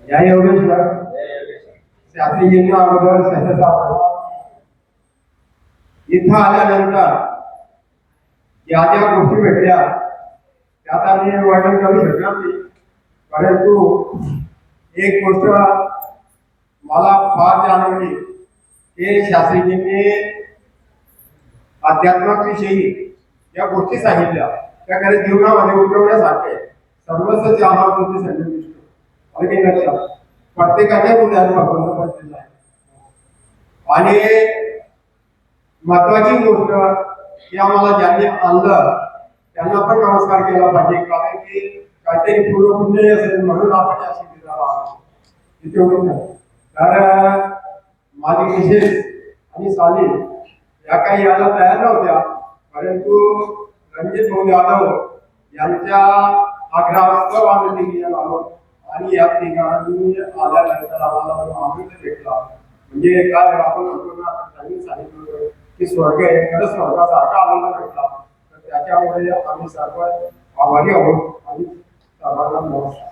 या योगेश्वर शास्त्रीजींना अगोदर सहसा इथं आल्यानंतर ज्या ज्या गोष्टी भेटल्या त्यात आम्ही वर्णन करू शकणार नाही, परंतु एक गोष्ट मला फार जाणवली की शास्त्रीजींनी अध्यात्माविषयी ज्या गोष्टी सांगितल्या त्या खरे जीवनामध्ये उतरवण्यासारखे सर्वस्व आहारवरती संदेश आणि लक्षात प्रत्येकाच्या हृदयात भगवंत बसलेला आहे. आणि महत्वाची गोष्ट की आम्हाला ज्यांनी आणलं त्यांना पण नमस्कार केला पाहिजे, कारण की काहीतरी पूर्वपुण्य असेल म्हणून आपण या शिबिराला आलो. तर माझी मिसेस आणि साली या काही यायला तयार नव्हत्या, परंतु रणजित भाऊ यादव यांच्या आग्रहास्तव आम्ही तिघीजण आलो आणि या ठिकाणी आल्यानंतर आम्हाला अमृत भेटला. म्हणजे काय आपण म्हणतो ना, त्यांनी सांगितलं की स्वर्ग आहे, खरंच स्वर्गासारखा आनंद भेटला. तर त्याच्यामुळे आम्ही सर्व आभारी आहोत आणि सर्वांना नमस्कार.